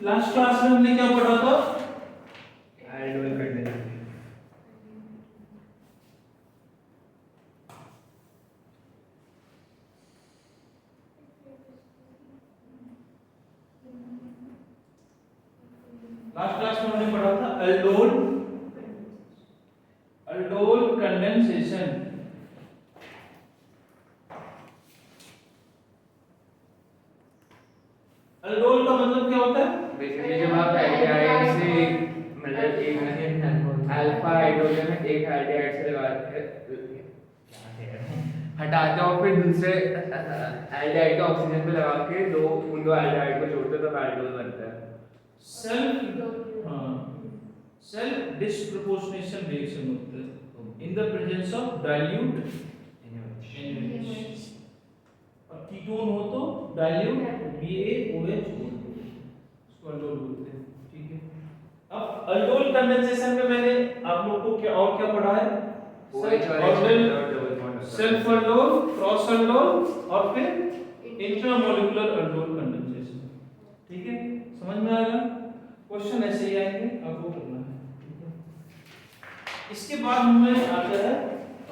Last class में हमने क्या पढ़ा था? aldol condensation. लास्ट क्लास में हमने पढ़ा था अल्डोल कंडेंसेशन। अल्डोल का मतलब क्या होता है? बेसिकली जब आप एल्डिहाइड से मतलब एक अल्फा हाइड्रोजन एक एल्डिहाइड से लगाते हटाते हो फिर दूसरे एल्डिहाइड का ऑक्सीजन पे लगा के दो उन दो एल्डिहाइड को जोड़ते हो तब एल्डोल बनता है। सेल्फ डिस्प्रोपोर्शनेशन रिएक्शन होता है in the presence of dilute NaOH। और कीटोन हो तो डाइल्यूट BaOH उसको अल्डोल बोलते हैं। ठीक है, अब अल्डोल कंडेंसेशन में मैंने आप लोग को क्या और क्या पढ़ा है? सेल्फ अल्डोल, क्रॉस अल्डोल और फिर इंट्रामोलिकुलर अल्डोल कंडेंसेशन। ठीक है, समझ में आएगा? क्वेश्चन ऐसे ही आएंगे, आपको करना है। ठीक है, इसके बाद हमें आता है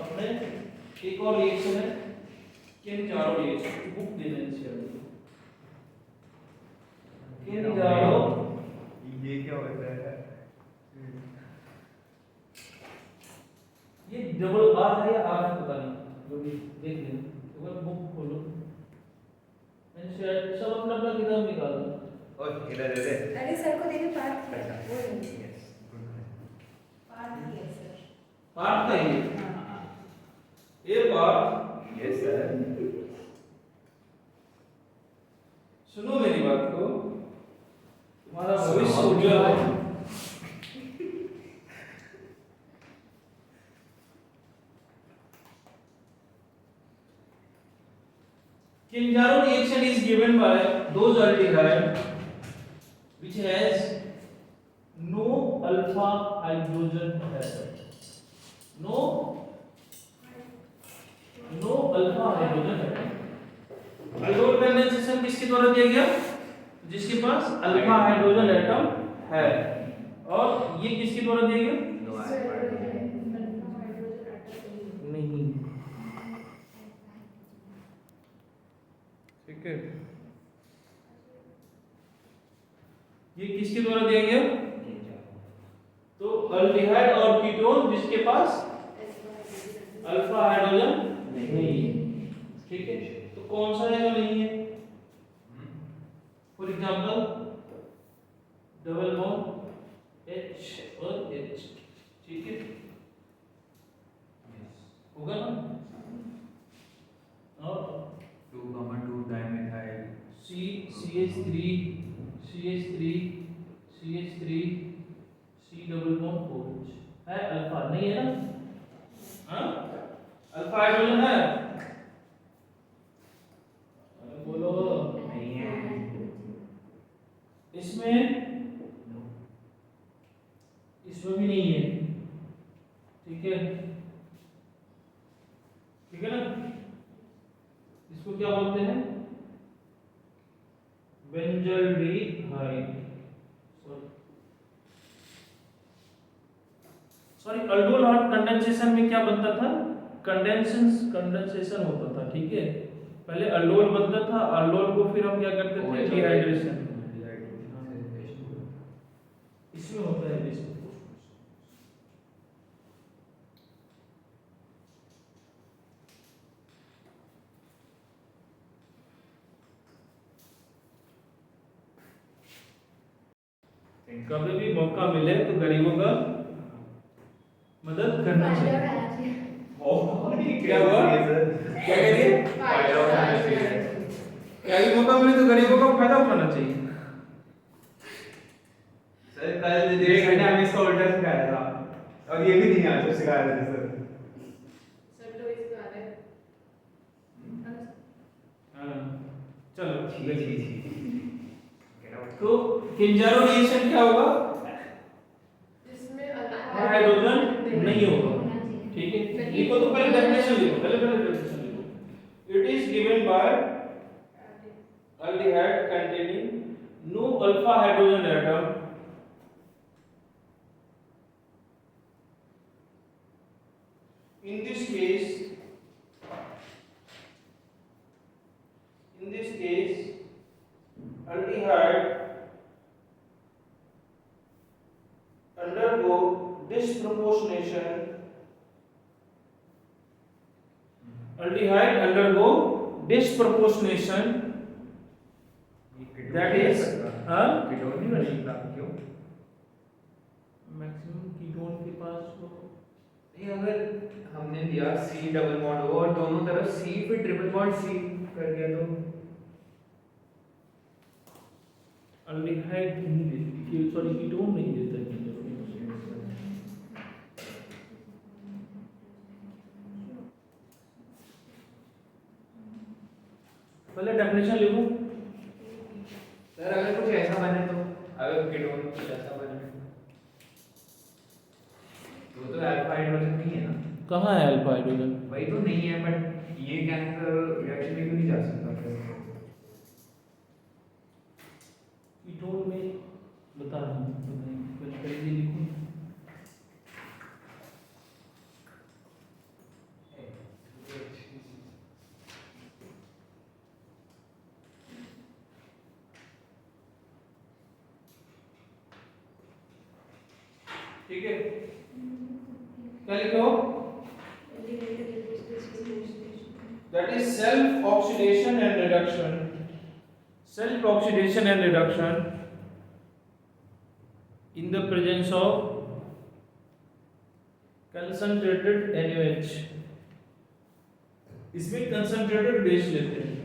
अपने एक और रिएक्शन है, किन चारों रिएक्शन की बुक दे देनी चाहिए। किन चारों, ये क्या होता है? ये डबल आर है या आर है पता नहीं, जो भी देख लेना, एक बार बुक खोलो, एंड सब अपना अपना किताब निकालो। और इधर दे दे। अरे सर को देने पार्ट अच्छा। वो नहीं यस गुड। पार्ट ही है सर। पार्ट का ये पार्ट। Yes sir. सुनो मेरी बात को, तुम्हारा भविष्य उज्जवल है। Kinjaro reaction is given by those aldehyde which has no alpha hydrogen atom. No alpha hydrogen atom. Aldol condensation किसके द्वारा दिया गया? जिसके पास अल्फा हाइड्रोजन एटम है। और ये किसके द्वारा दिया गया? नहीं, ठीक है, ये किसके द्वारा दिया गया? तो अल्डिहाइड और कीटोन जिसके पास अल्फा हाइड्रोजन नहीं है। ठीक है, तो कौन सा है जो नहीं है? For example double bond H और H। ठीक है, होगा ना? और 2,2 dimethyl CH3 C double bond OH है, अल्फा नहीं है ना? हाँ, अल्फा हाइड्रोजन है? अरे बोलो, नहीं है। इसमें भी नहीं है। ठीक है, ठीक है ना? इसको क्या बोलते हैं? बेंजल्डिहाइड। सॉरी, अल्डोल कंडेंसेशन में क्या बनता था? कंडेंसेशन होता था। ठीक है, पहले अल्डोल बनता था, अल्डोल को फिर हम क्या करते थे? डिहाइड्रेशन। इसमें होता है इसमें। कभी भी मौका मिले तो गरीबों का मदद करना चाहिए। क्या हुआ? क्या करिए? क्या भी मौका मिले तो गरीबों का फायदा उठाना चाहिए। सर कल 1 घंटे हमें इसका उल्टा सिखाया था और ये भी नहीं आज सिखाया था सर। सर तो इसका आ रहा है। हाँ, चलो जी। तो किंजारो रिएक्शन क्या होगा? जिसमें हाइड्रोजन नहीं होगा। ठीक है, लिखो तो पहले डेफिनेशन लिखो, पहले डेफिनेशन लिखो। It is given by aldehyde containing no alpha hydrogen atom in this case aldehyde undergo disproportionation that is ketone नहीं बन सकता क्यों? मैक्सिमम कीटोन के पास तो नहीं, अगर हमने दिया C डबल बॉन्ड O और दोनों तरफ C फिर ट्रिपल बॉन्ड C कर दिया तो अल्डिहाइड नहीं देती, सॉरी कीटोन नहीं देता कीटोन। पहले डेफिनेशन लिखो सर। अगर कुछ ऐसा बने तो, अगर कीटोन कुछ ऐसा बने तो अल्फा हाइड्रोजन नहीं है ना? कहाँ है अल्फा हाइड्रोजन? वही तो नहीं है, बट ये कैंसर रिएक्शन में क्यों नहीं जा सकता फिर? कीटोन में बता रहा हूँ, पहले ये लिखो। ठीक है, क्या लिखो? That is self oxidation and reduction. Self oxidation and reduction in the presence of concentrated NaOH. इसमें concentrated बेस लेते हैं।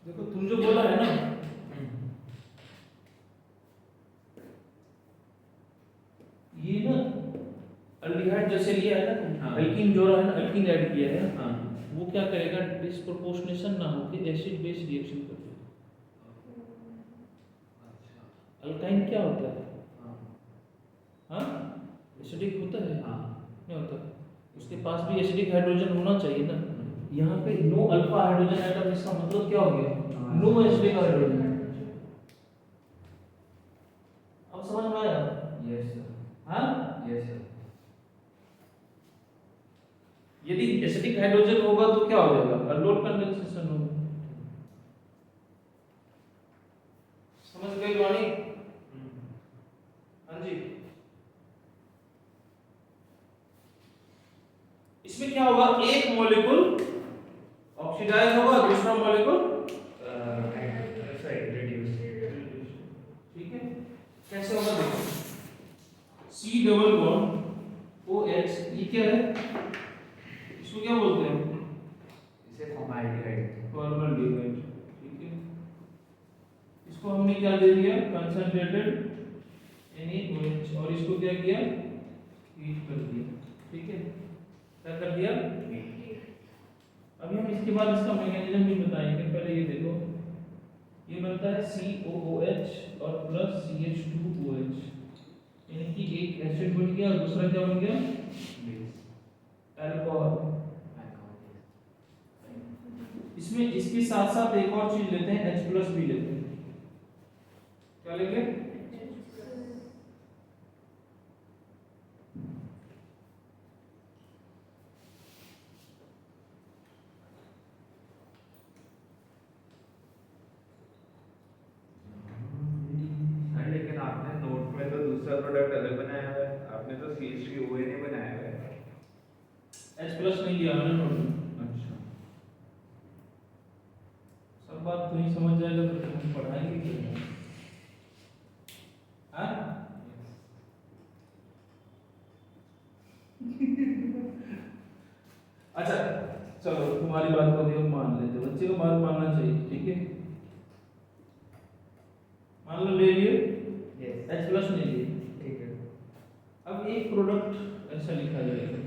देखो तुम जो बोला है ना, ये ना अल्डिहाइड जैसे लिया है ना, हाँ। अल्कीन जो है ना, अल्कीन ऐड किया है, हाँ। वो क्या करेगा, डिस्प्रोपोर्शनेशन ना होके एसिड बेस रिएक्शन करेगा। अल्काइन क्या होता है? हाँ, एसिडिक होता है? हाँ। नहीं होता, उसके पास भी एसिडिक हाइड्रोजन होना चाहिए ना। यहाँ पे नो अल्फा हाइड्रोजन एटम, इसका मतलब क्या हो गया? No acidic hydrogen. अब समझ में आया? Yes sir. हाँ, यस सर। यदि एसिडिक हाइड्रोजन होगा तो क्या हो जाएगा? अल्डोल कंडेंसेशन होगा। समझ गए वाणी? हाँ जी। इसमें क्या होगा, एक मॉलिक्यूल ऑक्सीडाइज होगा, दूसरा मॉलिक्यूल ठीक है। कैसे होगा देखो, C डबल बॉन्ड OH, ये क्या है, इसको क्या बोलते हैं? इसे फॉर्मल्डिहाइड। फॉर्मल्डिहाइड, ठीक है। इसको हमने क्या दे दिया, कंसंट्रेटेड NaOH, और इसको क्या किया, हीट कर दिया, ठीक है। क्या कर दिया? अभी हम इसके बाद इसका मैकेनिज्म भी बताएंगे, पहले ये देखो, ये बनता है COOH और प्लस CH2OH, यानी कि एक एसिड बन गया और दूसरा क्या बन गया, अल्कोहल। इसमें इसके साथ साथ एक और चीज लेते हैं, H+ भी लेते हैं। क्या लेंगे? लेकिन आपने नोट में तो दूसरा प्रोडक्ट अलग बनाया हुआ है, आपने तो CH3OA नहीं बनाया हुआ है। H+ नहीं लिया मैंने नोट में। अच्छा, सब बात तू ही समझ जाएगा तो हम पढ़ाएंगे क्या? हाँ? अच्छा चलो, तुम्हारी बात को भी हम मान लेते हैं, बच्चे को बात मानना चाहिए, ठीक है। मान लो ले लिए, H+ नहीं लिए, ठीक है। अब एक प्रोडक्ट ऐसा लिखा जाएगा,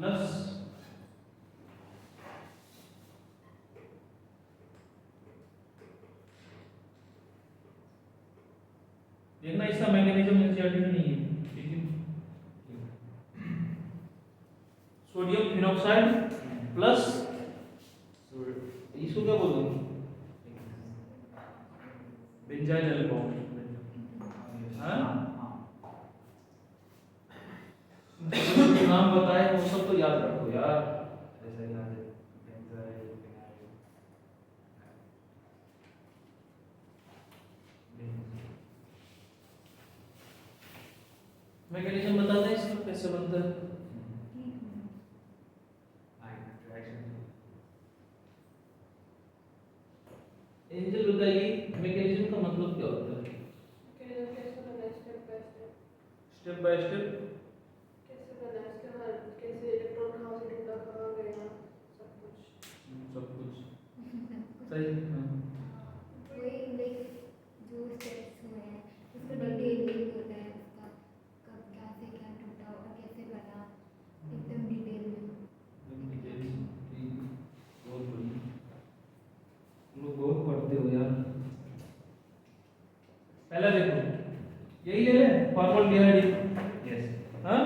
प्लस देखना इसका मैकेनिज्म एनसीईआरटी में नहीं है, ठीक है। सोडियम फिनॉक्साइड प्लस इसको क्या बोलते हैं, बेंजाइल अल्कोहल। जो नाम बताए वो सब तो याद रखो यार। ऐसा याद है बेंजाइल मैकेनिज्म बता दें इसका कैसे बनता है। एंजल बताइए मैकेनिज्म का मतलब क्या होता है। कैसे बना है step by step, step by step कैसे बना है इसके बाद कैसे इलेक्ट्रॉन कहाँ से ढूंढा कहाँ गया सब कुछ। सब कुछ सही। हाँ। वही लाइक जो स्टेप्स हुए हैं उसका डिटेल लिख होता है, उसका कब क्या से क्या टूटा और कैसे बना एकदम डिटेल में। बहुत बढ़िया, तुम लोग बहुत पढ़ते हो यार। पहला देखो यही ले लें फॉर्मल्डिहाइड, यस हाँ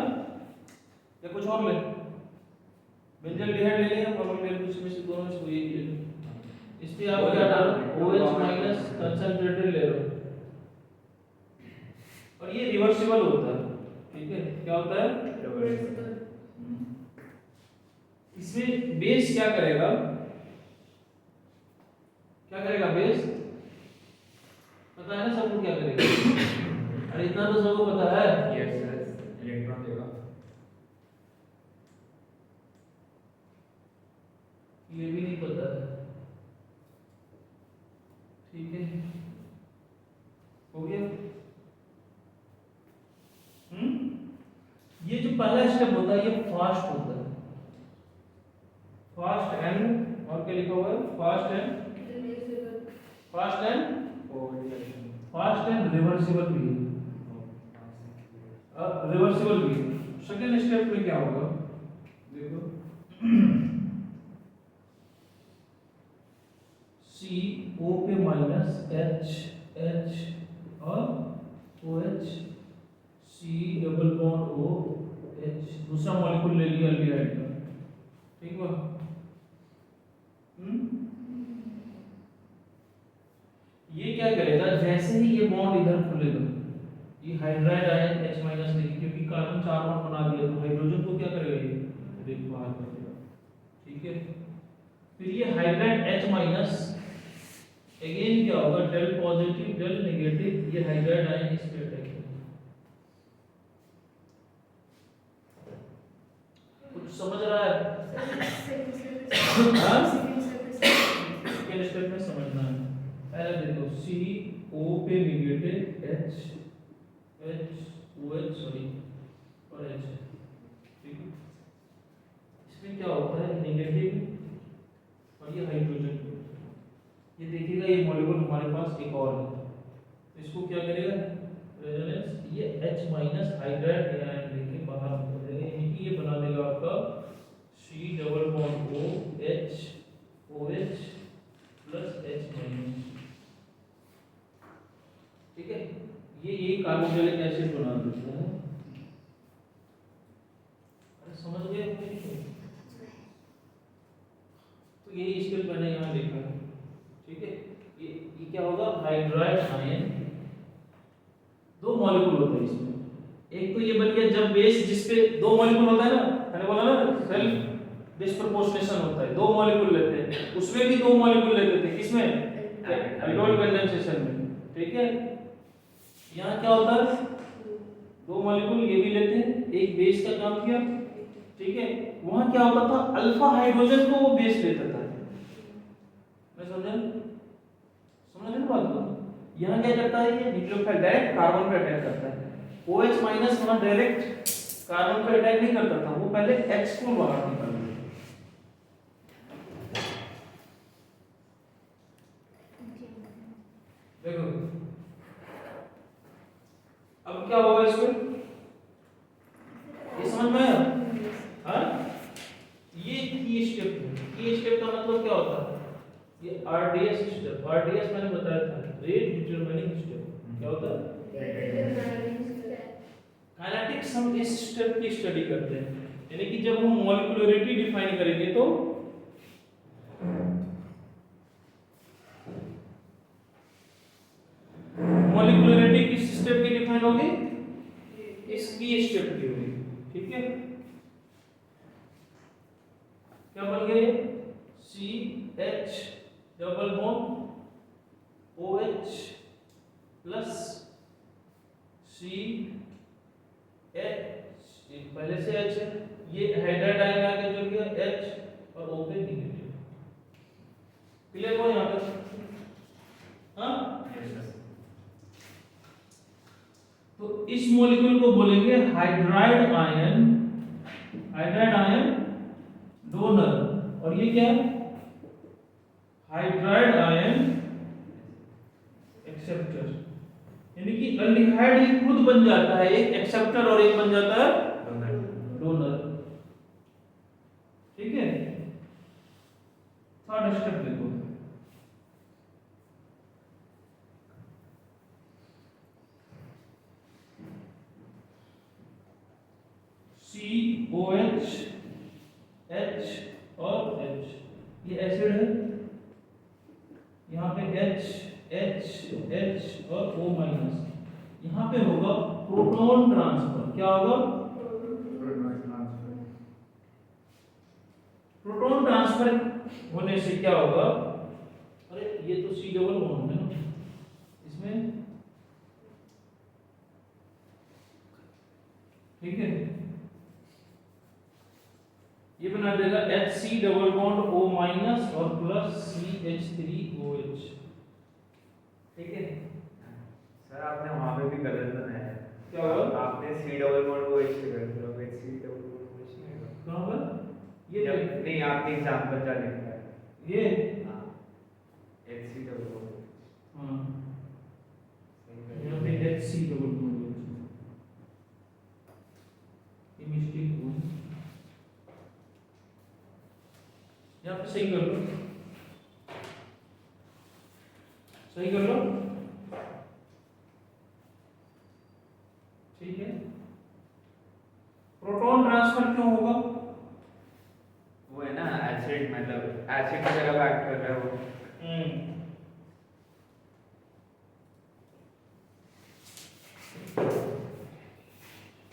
या कुछ और ले, बेंजल्डिहाइड ले लिया फॉर्मल्डिहाइड, कुछ में से दोनों से कोई एक ले लो। इस पे आप क्या डालो OH माइनस कंसंट्रेटेड ले लो, और ये रिवर्सिबल होता है, ठीक है। क्या होता है, इसमें बेस क्या करेगा, क्या करेगा बेस, पता है ना सबको क्या करेगा। अरे इतना तो सबको पता है। यस सर, इलेक्ट्रॉन देगा। ये भी नहीं पता है, ठीक है हो गया। ये जो पहला स्टेप होता है ये फास्ट होता है, फास्ट एंड, और क्या लिखा हुआ है, fast and fast and reversible भी है, रिवर्सिबल भी है। सेकेंड स्टेप में क्या होगा देखो, CO पे माइनस H और OH, C double bond OH, दूसरा मॉलिक्यूल ले लिया अल्डिहाइड का, ठीक है। ये क्या करेगा, जैसे ही ये बॉन्ड इधर खुलेगा, ये हाइड्राइड आयन H माइनस लेगी, क्योंकि कार्बन 4 बॉन्ड बना दिया तो हाइड्रोजन को क्या करेगा ये बाहर कर देगा, ठीक है। फिर ये हाइड्राइड H माइनस अगेन क्या होगा, डेल पॉजिटिव डेल नेगेटिव, ये हाइड्राइड आयन इस पे अटैक करेगा। कुछ समझ रहा है, हाँ सेकंड स्टेप में समझना है। पहले देखो CO पे नेगेटिव OH सॉरी और H, ठीक है। इसमें क्या होता है, नेगेटिव और ये हाइड्रोजन, ये देखिएगा ये मॉलिक्यूल हमारे पास एक और है, तो इसको क्या करेगा रेजोनेंस, ये H माइनस हाइड्राइड आयन लेके बाहर हो जाएगा, यानी कि ये बना देगा आपका C double bond OH OH plus H minus, ठीक है। ये कार्बोक्सिलिक एसिड बना देता है। अरे समझ गए, तो यही स्टेप मैंने यहाँ लिखा है, ठीक है। ये क्या होगा, हाइड्राइड आयन, दो मॉलिक्यूल होते हैं इसमें, एक तो ये बन गया जब बेस जिसपे दो मॉलिक्यूल होता है ना, मैंने बोला ना सेल्फ डिस्प्रोपोर्शनेशन होता है, दो मॉलिक्यूल लेते हैं, उसमें भी दो मॉलिक्यूल लेते थे, किसमें, एल्कोहल कंडेंसेशन में, ठीक है। यहाँ क्या होता है, दो मॉलिक्यूल ये भी लेते हैं, एक बेस का काम किया, ठीक है। वहां क्या होता था, अल्फा हाइड्रोजन को वो बेस लेता था, मैं समझे ना बात को। यहाँ क्या करता है, ये न्यूक्लियोफाइल डायरेक्ट कार्बन पे अटैक करता है, OH माइनस वहां डायरेक्ट कार्बन पे अटैक नहीं करता था, वो पहले H को बाहर निकाल देता। देखो अब क्या होगा इसमें, ये समझ में आया, हाँ ये आरडीएस स्टेप, आरडीएस मैंने बताया था, रेट डिटरमिनिंग स्टेप। क्या होता है? काइनेटिक्स हम इस स्टेप की स्टडी करते हैं, यानी कि जब हम मॉलिक्यूलरिटी डिफाइन करेंगे तो मॉलिक्यूलरिटी किस स्टेप की डिफाइन होगी? इसकी स्टेप की होगी, ठीक है। क्या बन गए? C H double bond O H plus C H, पहले से एच है, ये हाइड्राइड आएगा आगे जुड़ गया एच और ओ पे निगेटिव। क्लियर हो यहाँ तक? हाँ, तो इस मॉलिक्यूल को बोलेंगे hydride ion, hydride ion donor, और ये क्या है? हाइड्राइड आयन एक्सेप्टर, यानी कि अल्डिहाइड ही खुद बन जाता है एक एक्सेप्टर और एक बन जाता है डोनर, ठीक है। थर्ड स्टेप देखो, COH H और H, ये एसिड है, यहाँ पे H H H और O माइनस, यहाँ पे होगा प्रोटॉन ट्रांसफर। क्या होगा? प्रोटॉन ट्रांसफर होने से क्या होगा? अरे ये तो C डबल बॉन्ड है ना, इसमें, ठीक है, ये बना देगा HC double bond O minus और प्लस CH3OH, ठीक है। सर आपने वहाँ पे भी गलत बनाया है। क्या हुआ? आपने C डबल बॉन्ड को H से कर दिया, HC डबल बॉन्ड को H नहीं होगा। कहाँ पर? ये नहीं, आपने एग्जांपल क्या लिखा है? ये हाँ, HC डबल बॉन्ड। हाँ, यहाँ पे HC डबल बॉन्ड, ये मिस्टेक हुई, यहाँ पे सही कर लो, सही कर लो, ठीक है। प्रोटॉन ट्रांसफर क्यों होगा? वो है ना एसिड, मतलब एसिड की तरह एक्ट कर रहा है वो।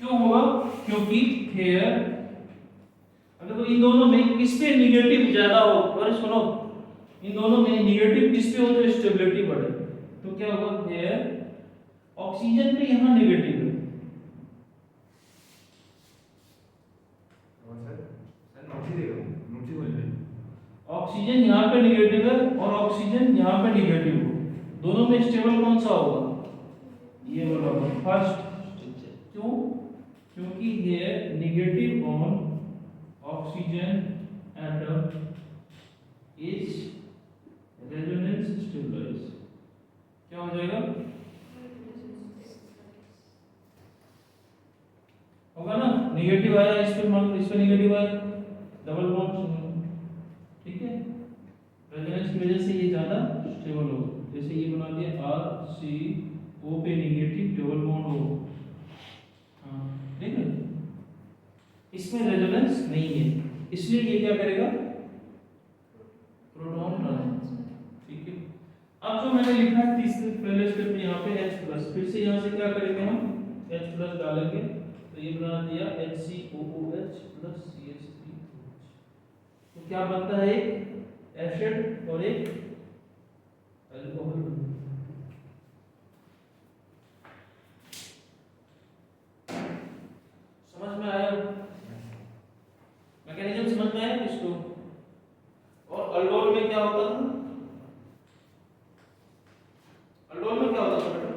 क्यों होगा? क्योंकि हेयर, अगर तो इन दोनों में किस पे निगेटिव ज्यादा हो, और सुनो, इन दोनों में निगेटिव किस पे हो तो स्टेबिलिटी बढ़े, तो क्या होगा? हेयर ऑक्सीजन पे यहाँ निगेटिव है, ऑक्सीजन यहाँ पे निगेटिव है और ऑक्सीजन यहाँ पे निगेटिव हो, दोनों में स्टेबल कौन सा होगा? ये वाला होगा फर्स्ट। क्यों? क्योंकि here negative on oxygen atom is resonance stabilize. क्या हो जाएगा? होगा ना, निगेटिव आया इस पे, मान लो इस पे निगेटिव आया, डबल बॉन्ड, ठीक है, रेजोनेंस की वजह से ये ज्यादा स्टेबल होगा। जैसे ये बना दिया RCO पे निगेटिव डबल बॉन्ड हो, हाँ ठीक है, इसमें रेजोनेंस नहीं है, इसलिए ये क्या करेगा? प्रोटॉन ट्रांसफर, ठीक है। अब जो मैंने लिखा है तीसरे पहले स्टेप में यहाँ पे H+, फिर से यहाँ से क्या करेंगे हम? H+ डालेंगे, तो ये बना दिया HCOOH प्लस CH3OH, तो क्या बनता है? एक एसिड और एक अल्कोहल। समझ में आया? मैकेनिज्म समझ में आया किसको? और अल्डोल में क्या होता था? अल्डोल में क्या होता था बेटा?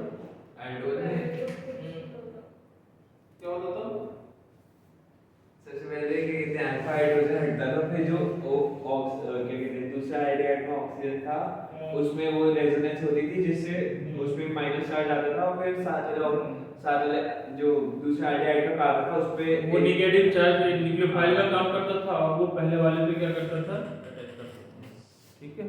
अल्डोल में क्या होता था? सबसे पहले क्या कहते हैं, अल्फा हाइड्रोजन हटता था, फिर जो क्या कहते हैं दूसरा हाइड्रोजन में ऑक्सीजन था, उसमें वो रेजोनेंस होती थी, जिससे उसमें माइनस चार्ज आता था, और फिर साथ जो दूसरा हाइड्रोजन का कार्बन था उस पे वो नेगेटिव चार्ज न्यूक्लियोफाइल का काम करता था, और वो पहले वाले पे क्या करता था? अटैक करता था, ठीक है।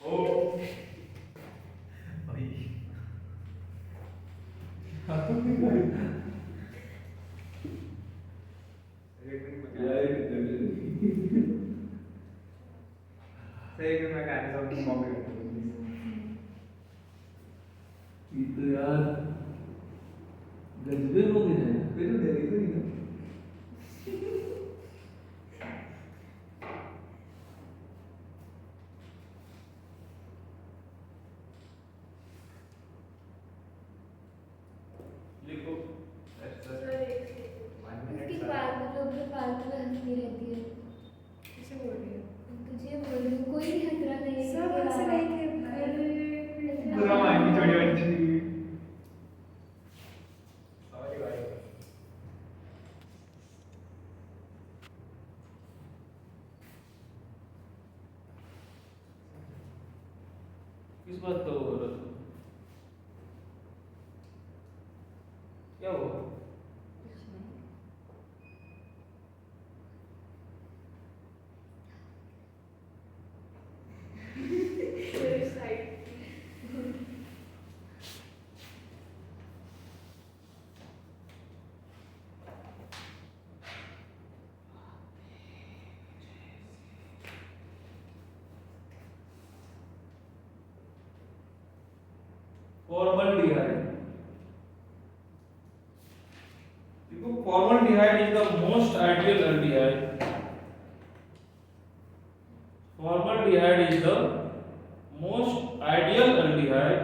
ओ सही में मैं कहना चाहूँगा कॉपी करता हूँ। ये तो यार गजबे हो गए हैं। फिर तो डरी तो नहीं ना। लिखो सर एक उसकी पागलों पे फालतू हंसती रहती है। किसे बोल रही है? तुझे बोल रही हूँ, कोई नहीं हंस रहा था ये सब हंस रहे थे। पूरा मान की छोड़ी वाली चली गई। सॉरी भाई। किस बात का हो रहा था? क्या हुआ? मेरे साइड Formaldehyde. देखो formaldehyde is the most ideal aldehyde. Formaldehyde is the most ideal aldehyde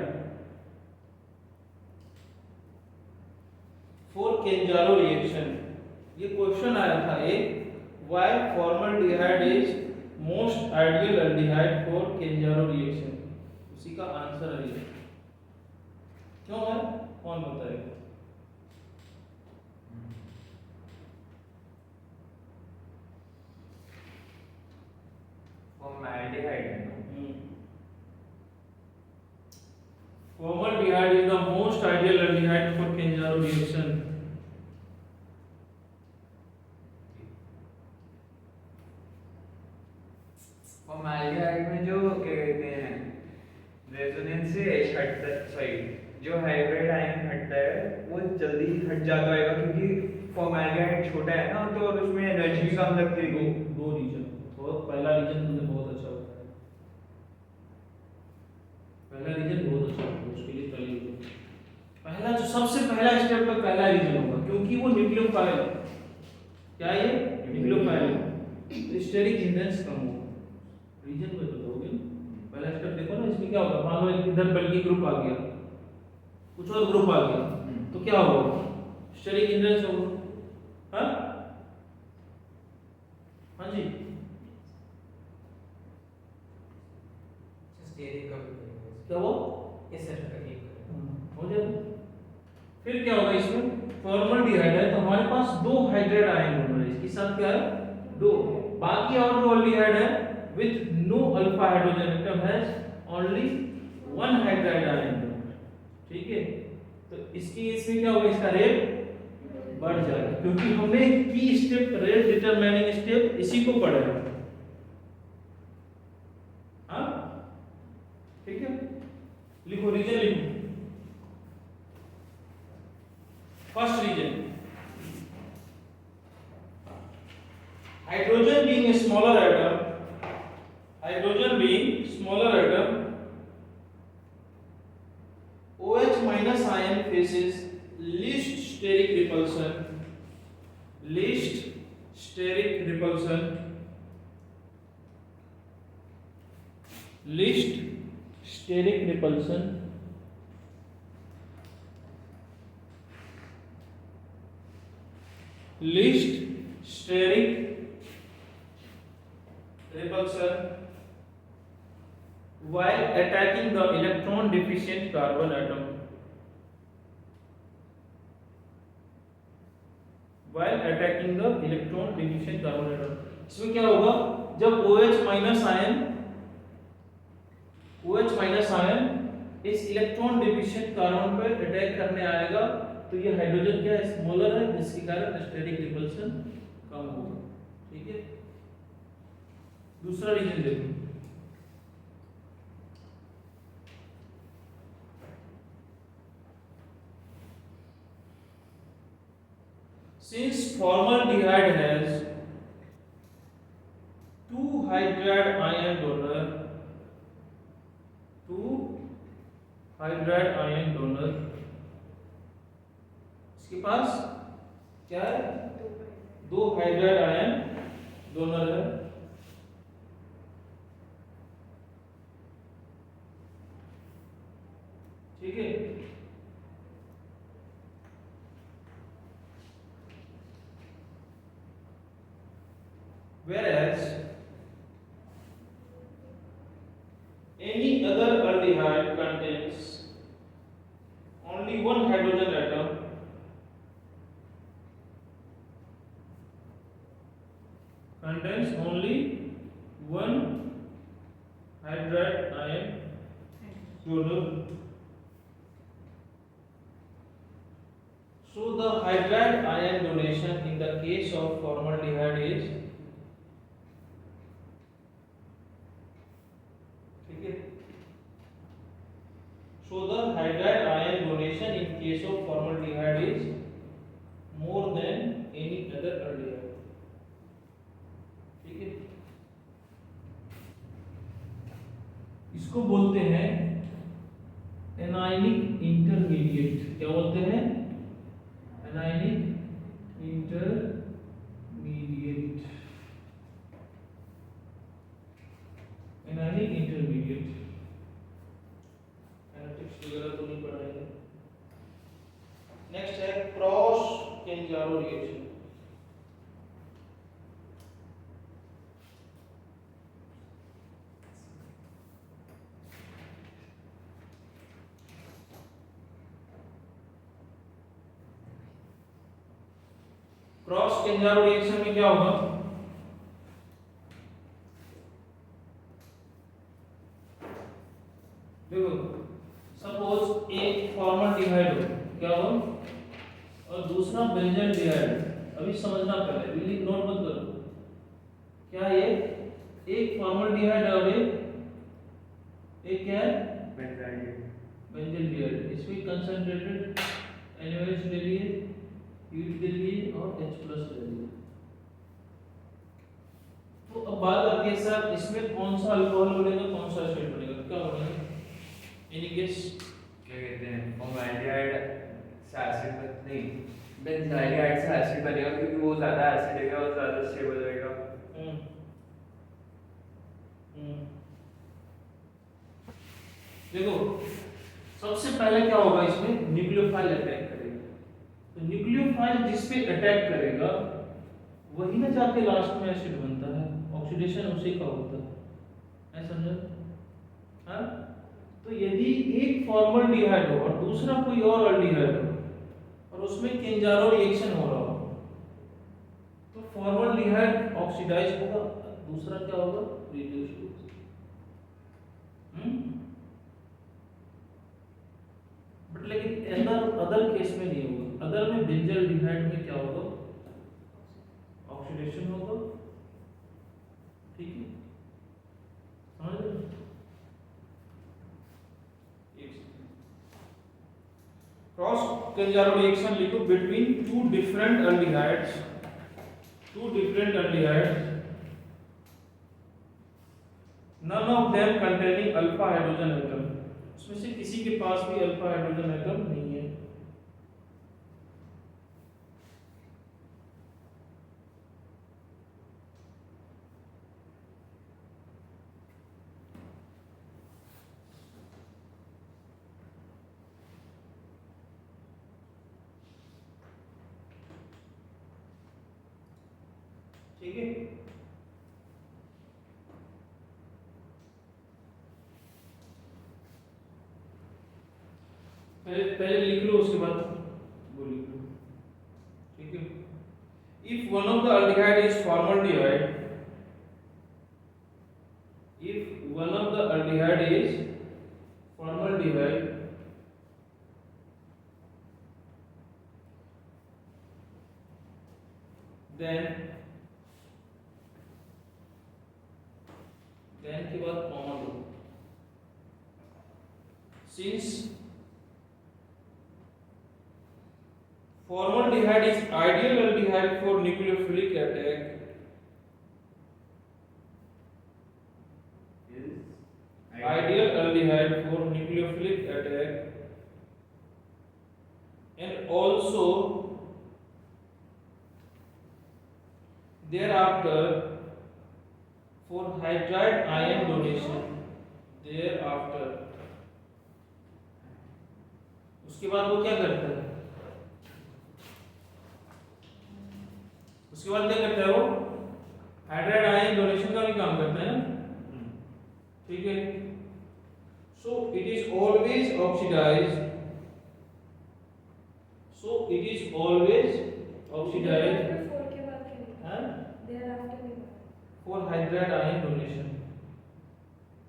for Kenjaro reaction. ये क्वेश्चन आया था एक, why formaldehyde is most ideal aldehyde for Kenjaro reaction. उसी का आंसर है ये। क्यों है? कौन बताएगा? फॉर्मल्डिहाइड है ना। Formaldehyde is the most ideal aldehyde for Kenjaro reaction. Formaldehyde में जो क्या कहते हैं रेजोनेंस से H हटता है, सॉरी जो हाइब्रिड आयन हटता है वो जल्दी हट जाता है क्योंकि फॉर्मल्डिहाइड छोटा है ना तो और उसमें एनर्जी भी कम लगती है। दो रीजन, बहुत पहला रीजन तुमने बहुत अच्छा बताया। पहला रीजन बहुत अच्छा होगा, उसके लिए चलिए तो पहला जो सबसे पहला स्टेप का पहला रीजन होगा क्योंकि वो न्यूक्लियोफाइल है। क्या ये न्यूक्लियोफाइल है, तो स्टेरिक हिंड्रेंस कम होगा। रीजन में बताओगे ना, पहला स्टेप देखो ना, इसमें क्या होगा? मान लो इधर बल्कि ग्रुप आ गया, कुछ और ग्रुप आ गया, तो क्या होगा? स्टेरिक हिंड्रेंस होगा। हाँ हाँ जी, स्टेरिक का क्या वो ये सर का एक हो जाएगा। फिर क्या होगा? इसमें फॉर्मल्डिहाइड है तो हमारे पास दो हाइड्राइड आयन बन रहे हैं, इसके साथ क्या है? दो। बाकी और जो अल्डिहाइड है with no alpha hydrogen atom has only one hydride ion. ठीक है, तो इसकी इसमें क्या होगा? इसका रेट बढ़ जाएगा क्योंकि हमने की स्टेप, रेट डिटरमाइनिंग स्टेप इसी को पढ़ा है। हाँ ठीक है, लिखो रीजन लिखो। First reason, hydrogen being a smaller atom, hydrogen being smaller atom, OH minus ion faces least steric repulsion, least steric repulsion, least steric repulsion, least steric repulsion while attacking the electron deficient carbon atom. While attacking the electron deficient carbon atom. इसमें क्या होगा? जब OH minus ion इस electron deficient carbon पर attack करने आएगा तो ये हाइड्रोजन क्या है? स्मॉलर है, जिसके कारण स्टेरिक रिपल्शन कम होगा। ठीक है, दूसरा रीजन देखो। since formaldehyde has two hydride ion donor, इसके पास क्या है, दो हाइड्राइड आयन डोनर है। ठीक है, whereas any other aldehyde contains only one hydrogen atom, contains only one hydride ion donor. So the hydride ion donation in the case of formaldehyde is, ठीक है, so the hydride ion donation in case of formaldehyde is more than any other aldehyde. ठीक है, इसको बोलते हैं anionic intermediate. क्या बोलते हैं, anionic intermediate, anionic intermediate. Analytics वगैरह तो नहीं पढ़ाएंगे। नेक्स्ट है क्रॉस केंजारो रिएक्शन। क्रॉस केंजारो रिएक्शन में क्या होगा, देखो सपोज एक फॉर्मल्डिहाइड हो, क्या हो, और दूसरा बेंजल्डिहाइड। अभी समझना पहले, बिल्ली नोट मत करो, क्या ये एक फॉर्मल्डिहाइड और एक क्या है, बेंजल्डिहाइड। इसमें कंसंट्रेटेड NaOH ले लिए, हीट ले लिए और H+ ले लिए। तो अब बात आती है सर इसमें कौन सा अल्कोहल बनेगा, कौन सा एसिड बनेगा, क्या बनेगा, एनी गेस? क्या कहते हैं, फॉर्मल्डिहाइड से एसिड नहीं, बेंजाइलहाइड से एसिड बनेगा क्योंकि वो ज्यादा एसिडिक है और ज्यादा स्टेबल रहेगा। देखो सबसे पहले क्या होगा, इसमें न्यूक्लियोफाइल अटैक करेगा। तो न्यूक्लियोफाइल जिस पे अटैक करेगा वही ना जाके लास्ट में एसिड बनता है, ऑक्सीडेशन उसी का होता है, समझो? हाँ, तो यदि एक फॉर्मल्डिहाइड हो और दूसरा कोई और अल्डिहाइड हो और उसमें केंजारो रिएक्शन हो रहा हो, तो फॉर्मल्डिहाइड ऑक्सीडाइज होगा, दूसरा क्या होगा, रिड्यूस होगा। बट लेकिन अदर केस में नहीं होगा। अदर में बेंजल्डिहाइड में क्या होगा, ऑक्सीडेशन होगा। ठीक है, समझ रहे? क्रॉस केंजारो रिएक्शन लिखो between two different aldehydes, none of them containing alpha hydrogen atom। उसमें से किसी के पास भी अल्फा हाइड्रोजन एटम नहीं है। ठीक है, पहले लिख लो, उसके बाद वो लिख लो। ठीक है, if one of the aldehyde is formaldehyde, if one of the aldehyde is formaldehyde, then के बाद कॉमा दो, since Formaldehyde is ideal aldehyde for nucleophilic attack. Ideal aldehyde for nucleophilic attack, and also thereafter for hydride ion donation. Thereafter उसके बाद वो क्या करता है? उसके बाद क्या करता है वो? हाइड्राइड आयन डोनेशन का भी काम करता है ना, ठीक है। So it is always oxidized. So it is always oxidized. Four के बाद क्या निकला? हाँ? Thereafter निकला। For hydride ion donation.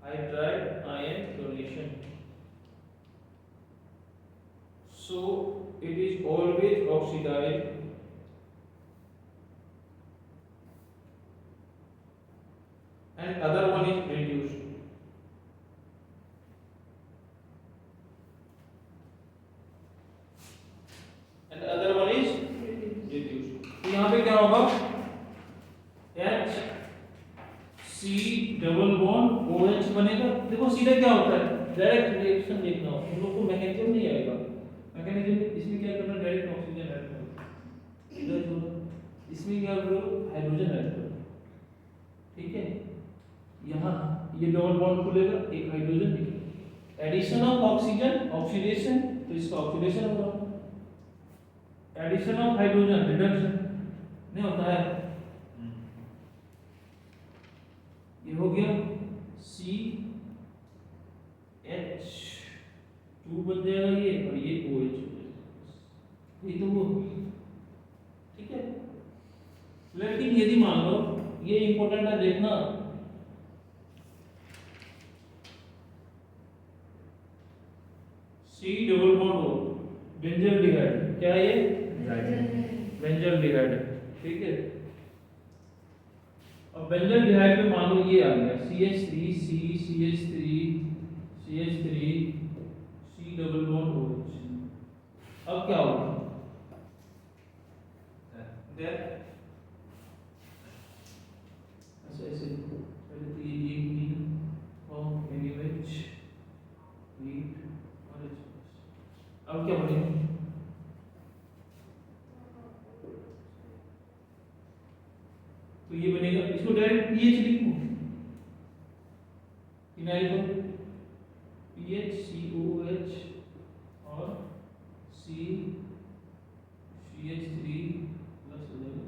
Hydride ion donation. So it is always oxidized. And other one is reduced. And the other one is reduced. तो यहाँ पे क्या होगा? H C double bond OH बनेगा। देखो सीधा क्या होता है? डायरेक्ट रिएक्शन देखना हो, तुम लोग को मैकेनिज्म नहीं आएगा। मैकेनिज्म इसमें क्या करना? डायरेक्ट ऑक्सीजन ऐड करो, इधर जोड़ो, इसमें क्या करो? हाइड्रोजन ऐड करो, ठीक है। यहाँ ये डबल बॉन्ड खुलेगा, एक हाइड्रोजन निकलेगा। एडिशन ऑफ ऑक्सीजन, ऑक्सीडेशन, तो इसका ऑक्सीडेशन होगा। एडिशन ऑफ हाइड्रोजन, रिडक्शन नहीं होता है। ये हो गया CH2 बन जाएगा ये, और ये OH हो जाएगा, ये तो वो, ठीक है। लेकिन यदि मान लो, ये इंपॉर्टेंट है देखना, C double bond O, benzaldehyde, क्या है ये? बेंजल्डिहाइड, ठीक है। अब बेंजल्डिहाइड पे मान लो ये आ गया CH3 C CH3 CH3 C double bond OH। अब क्या होगा? ऐसे ऐसे पहले तो ये मीन फॉर्म NaOH हीट और H+। अब क्या बनेगा? तो ये बनेगा, इसको डायरेक्ट pH लिखो, फिनाइल को pH COOH और CH3 प्लस हो जाएगा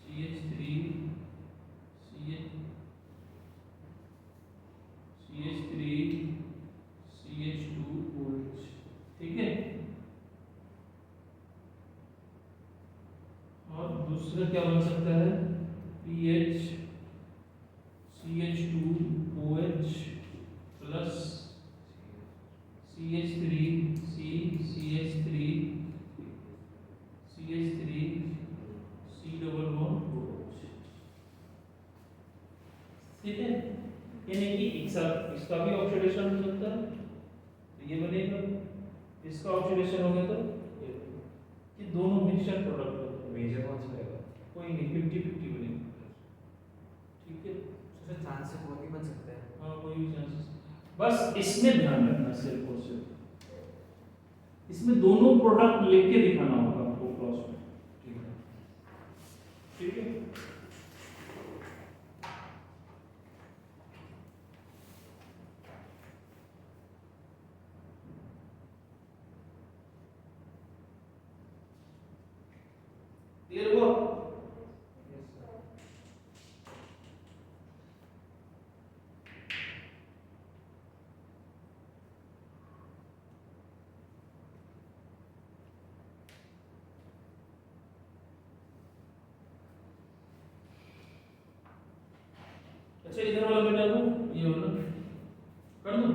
CH3 CH2OH, ठीक है। और दूसरा क्या बन सकता है? pH CH2OH plus CH3 C double bond OH, ठीक है। यानी कि इसका भी ऑक्सीडेशन हो सकता है, तो ये बनेगा, इसका ऑक्सीडेशन हो गया तो ये दोनों मिक्सचर प्रोडक्ट होते हैं। मेजर कौन सा रहेगा? कोई नहीं, 50-50 बनेगा, ठीक है। उससे चांस से कोई भी बन सकता है। हाँ, कोई भी चांसेस, बस इसमें ध्यान रखना सिर्फ और सिर्फ, इसमें दोनों प्रोडक्ट लेके दिखाना होगा आपको क्रॉस में, ठीक है। ठीक है। क्लियर हुआ? अच्छा, इधर वाला मिटा दो, ये वाला कर दो।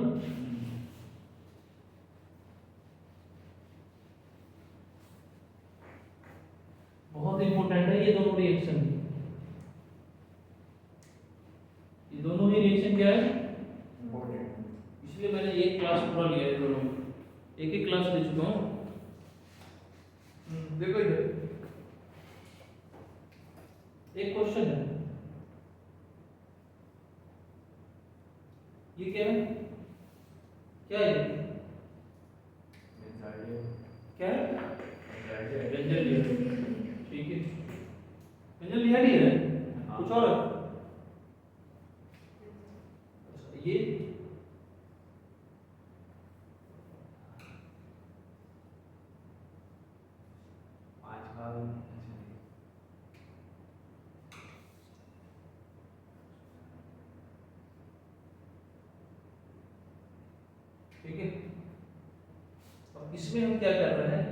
बहुत इंपॉर्टेंट है ये दोनों रिएक्शन, ये दोनों ही रिएक्शन क्या है? इम्पोर्टेंट। इसलिए मैंने एक क्लास पूरा लिया है दोनों, एक एक क्लास ले चुका हूँ। देखो इधर एक क्वेश्चन है, ये क्या है, क्या है ये? क्या है? व्यंजन लिया, ठीक है, व्यंजन लिया नहीं है, कुछ और है? अच्छा, ये ठीक है। अब इसमें हम क्या कर रहे हैं,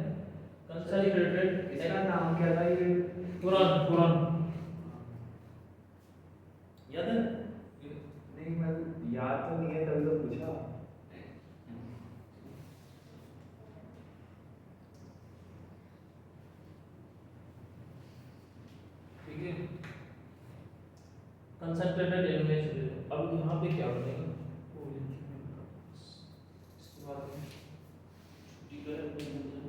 कंसंट्रेटेड, इसका नाम क्या था ये? कुरान, कुरान याद है? नहीं मैं याद तो नहीं है, तभी तो पूछा। ठीक है, कंसंट्रेटेड एनएच। अब यहाँ पे क्या बनेगा, वो इसके बाद में छुट्टी का है, कोई बन जाए।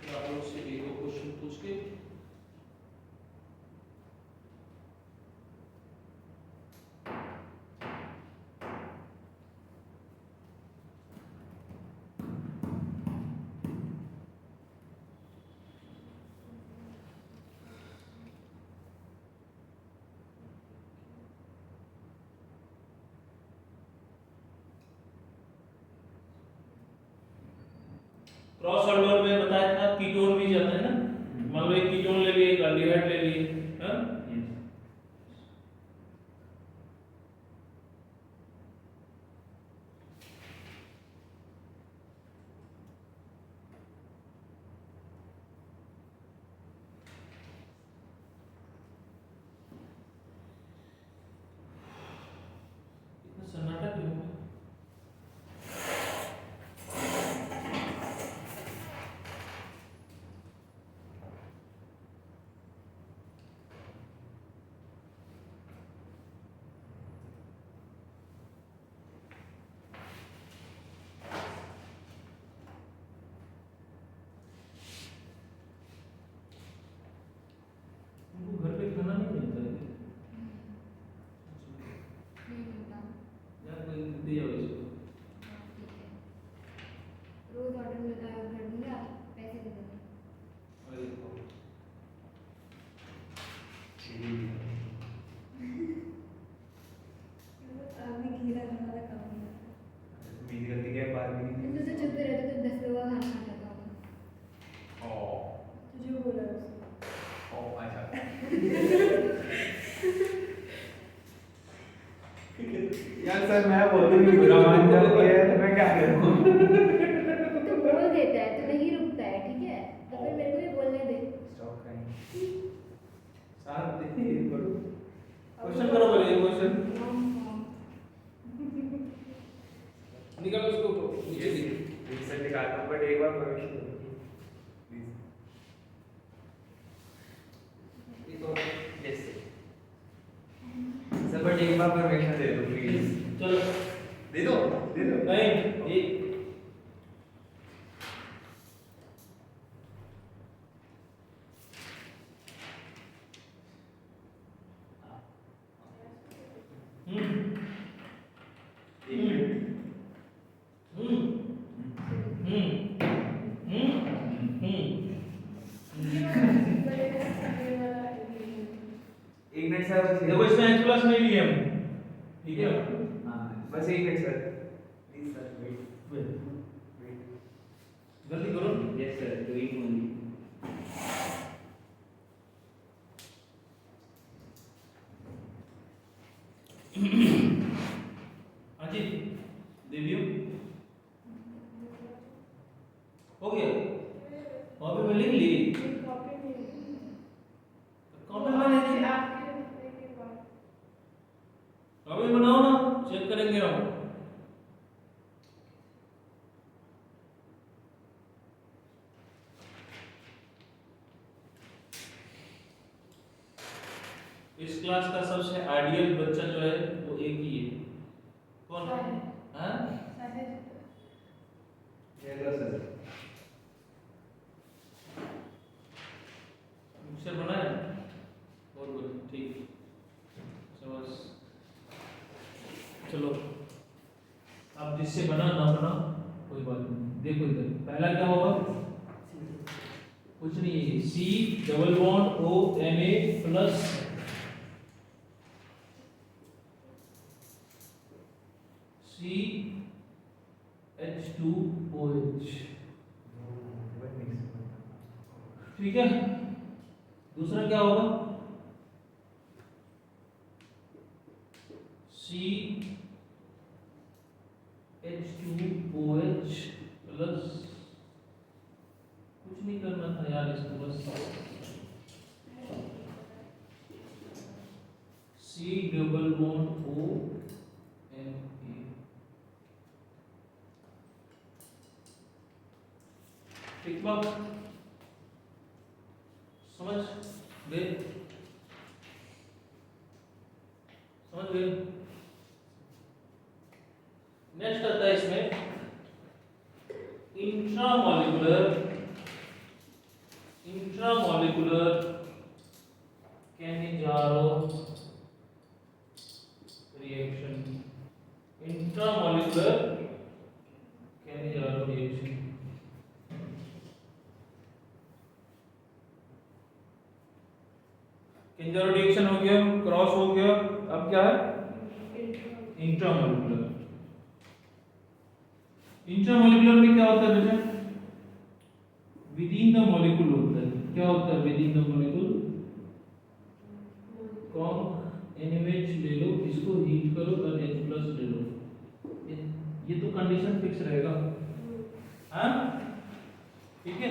फिर आप लोग से एक दो क्वेश्चन पूछ के क्रॉस ऑर्डर में बताया था, कीटोन भी जाता है ना, मान लो एक कीटोन ले लिए, एक एल्डिहाइड ले लिए, हाँ? इतना सन्नाटा क्यों है? उनको घर पे खाना नहीं मिलता है क्या? नहीं मिलता। यार कोई दिया हो इसको। हाँ, ठीक है। रोज ऑर्डर मिलता है, कर दूंगा, पैसे दे देंगे। अरे बाप। अभी खीरा खाना था, काम नहीं आता। मेरी गलती क्या है, बात भी नहीं तुम तो चुप रहते तो 10 लोग का खाना खा जाता होगा। तुझे बोला है उसने। अच्छा। यार सर मैं बोलूँ कि बुरा मान जाती है तो मैं क्या करूँ? तो बोल देता है तो नहीं रुकता है, ठीक है, तो फिर मेरे को भी बोलने दे। स्टॉप करें। साथ देखिए करो, क्वेश्चन करो पहले, ये क्वेश्चन निकालो उसको नीचे से। सर निकालता हूँ बट एक बार परमिशन दो प्लीज। एक और यस सर बट एक बार परमिशन दे दो प्लीज। चलो दे दो दे दो। नहीं ये एक मिनट। एक मिनट सर बस देखो इसमें h प्लस नहीं लिए हम, ठीक है? हाँ बस एक minute sir please sir wait wait, wait. जल्दी करो। Yes sir doing only. हाँ जी देवियो हो गया, कॉपी में लिख ली, कॉपी में कॉपी में लिख ली, आपके लिखने के बाद कॉपी बनाओ ना, चेक करेंगे हम। इस क्लास का सबसे आइडियल बच्चा जो है वो एक ही है, कौन है? हाँ चलो सर मिक्सचर बना है बहुत गुड ठीक बस चलो अब जिससे बना ना बना कोई बात नहीं देखो इधर पहला क्या होगा कुछ नहीं है C double bond O N A plus C H2OH ठीक है दूसरा क्या होगा सी H2OH प्लस कुछ नहीं करना था यार इसको बस C double bond O N A ठीक बात समझ गए नेक्स्ट आता है इसमें intramolecular Cannizzaro reaction intramolecular Cannizzaro reaction Cannizzaro reaction हो गया क्रॉस हो गया अब क्या है इंट्रामॉलिक्यूलर इंट्रामॉलिक्यूलर में क्या होता है बेटा विद इन द मॉलिक्यूल होता है क्या होता है with in the molecule conc NaOH ले लो इसको हीट करो और H+ ले लो ये तो कंडीशन फिक्स रहेगा हाँ ठीक है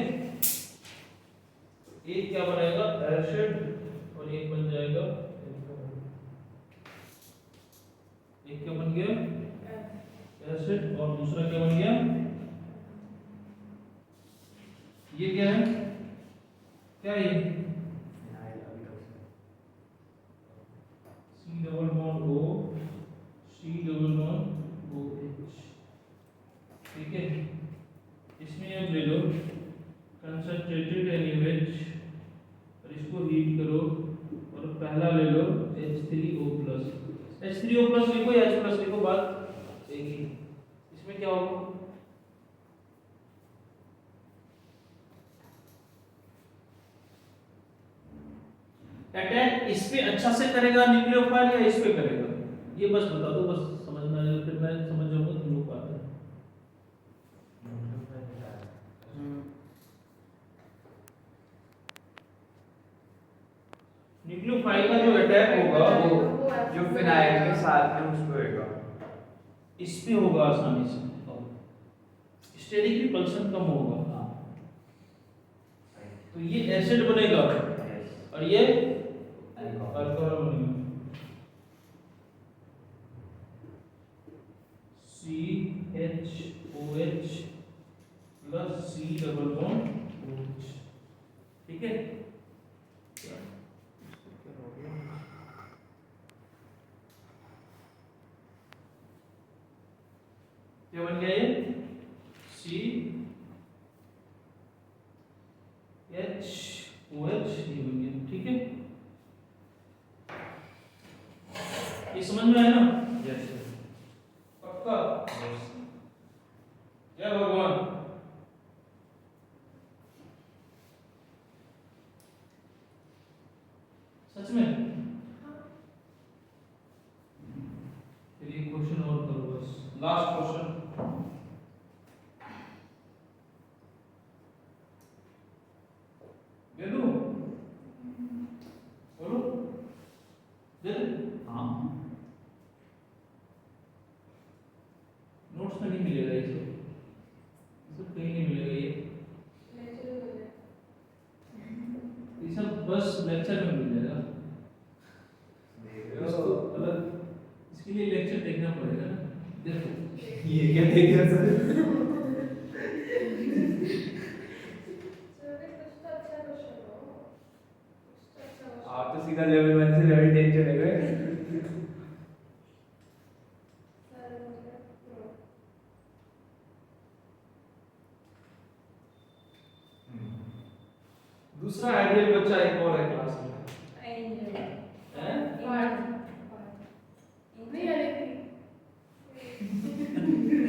एक क्या बनेगा एसिड और एक बन जाएगा एक क्या बन गया एसिड और दूसरा क्या बन गया ये क्या है क्या ये C double bond O C double bond OH ठीक है इसमें अब ले लो कंसंट्रेटेड NaOH और इसको हीट करो और पहला ले लो H3O+. H3O+ लिखो या H+ लिखो बात एक ही इसमें क्या होगा अटैक इस पे अच्छा से करेगा न्यूक्लियोफाइल या इस पे करेगा ये बस बता दो बस समझ में आ जाए फिर मैं समझ जाऊंगा तुम लोग बात है न्यूक्लियोफाइल का जो अटैक होगा वो जो फिनाइल के साथ में उसको होगा इस पे होगा आसानी से स्टेरिक रिपल्शन कम होगा तो ये एसिड बनेगा और ये अल्कोहल बनेगा CHOH plus C double bond OH ठीक है क्या बन गया ये CHOH ये बन गया ठीक है ये समझ में आया ना यस पक्का जय भगवान सच में फिर एक क्वेश्चन और करो बस लास्ट क्वेश्चन दे दो बोलो दे दो हाँ नोट्स में नहीं मिलेगा ये सब कहीं नहीं मिलेगा ये सब बस लेक्चर में मिल जाएगा इसको अलग इसके लिए लेक्चर देखना पड़ेगा ना देखो ये क्या देखेगा सर आप तो सीधा लेवल 1 से लेवल 10 चले गए दूसरा आइडियल बच्चा एक और है क्लास में, एंजल हैं? नहीं अदिति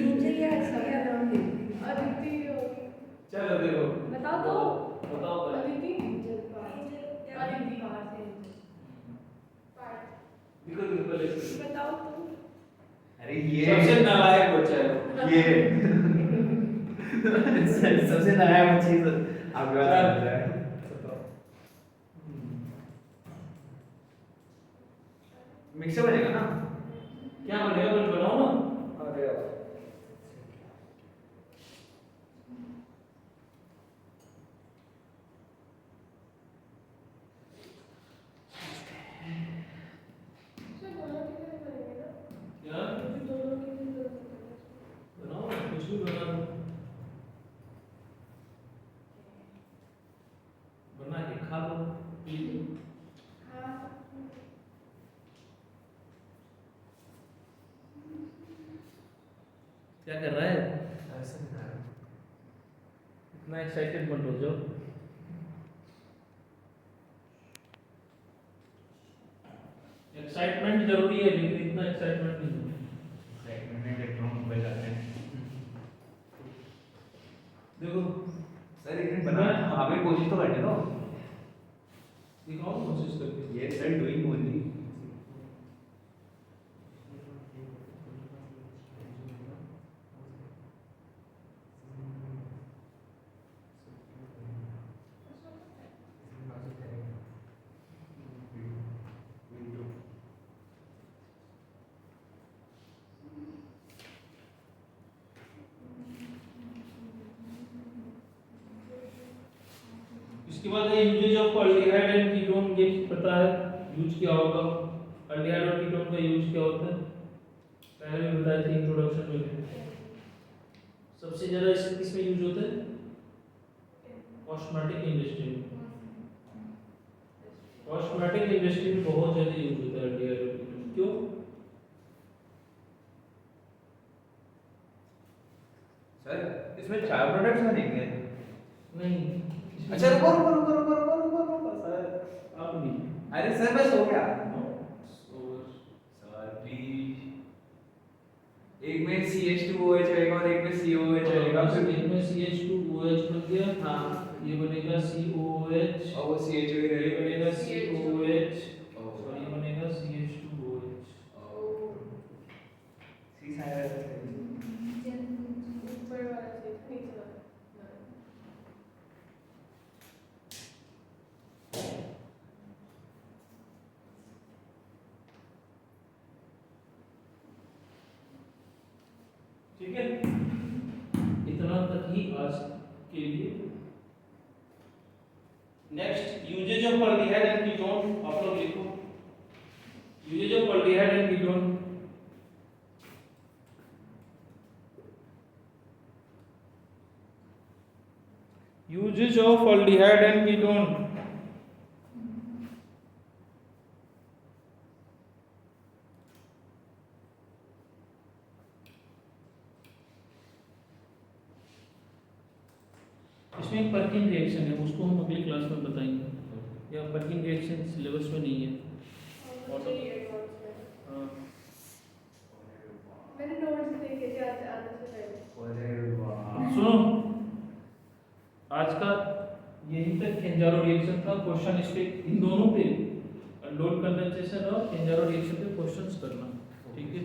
एंजल या सभी नाम दे अदिति होगी चलो देखो बताओ तो बताओ तो। अदिति एंजल अदिति बाहर से पार्थ देखो देखो लेट्स बताओ तुम अरे ये सबसे नालायक बच्चा है ये सबसे नया चीज आपके पास आ रहा है। मिक्सर बनेगा ना? क्या बनेगा, कुछ बनाओ ना। अरे सर दोनों की तरह करेंगे ना क्या दोनों की तरह करेंगे बनाओ ना, कुछ भी बना दो, बना के खा लो पी लो। हाँ क्या कर रहा है, ऐसे नहीं आ रहा। इतना एक्साइटेड मत हो जाओ। एक्साइटमेंट जरूरी है लेकिन इतना एक्साइटमेंट नहीं होना। सेगमेंट में इलेक्ट्रॉन बच जाते हैं। देखो सर इन्हें बना आप एक कोशिश तो करने दो। दिखाओ कोशिश करके। ये सर डूइंग ओनली। इसके बाद है uses of aldehyde and ketone, ये पता है यूज क्या होगा, अल्डिहाइड और कीटोन का यूज क्या होता है, पहले भी बताया था इंट्रोडक्शन में। सबसे ज्यादा इसमें यूज होता है कॉस्मेटिक इंडस्ट्री में, कॉस्मेटिक इंडस्ट्री में बहुत ज्यादा यूज होता है अल्डिहाइड और कीटोन। क्यों? सर इसमें 4 प्रोडक्ट्स बनेंगे। नहीं अच्छा रुको रुको रुको रुको रुको रुको रुको सर। आप नहीं। अरे सर बस हो गया। और सर प्लीज। एक में CH2OH रहेगा और एक में COOH रहेगा। फिर एक में CH2OH बन गया, हाँ ये बनेगा COOH और वो CH2 ही ये रहेगा। बनेगा COOH और ये बनेगा CH2OH। सी साइड ऊपर वाला चीज नीचे वाला ठीक है, इतना तक ही आज के लिए। Next uses of aldehyde and ketone, आप लोग लिखो uses of aldehyde and ketone. Uses of aldehyde and ketone. इसमें एक पर्किन रिएक्शन है, उसको हम अगली क्लास में बताएंगे। या पर्किन रिएक्शन सिलेबस में नहीं है। और सही है नोट्स में हाँ, मैंने नोट्स देखे थे आने से पहले। अरे वाह। सुनो, आज का यही तक केंजारो रिएक्शन था। क्वेश्चन इस पे इन दोनों पे लोड कंडेंसेशन और केंजारो रिएक्शन पे क्वेश्चंस करना, ठीक है।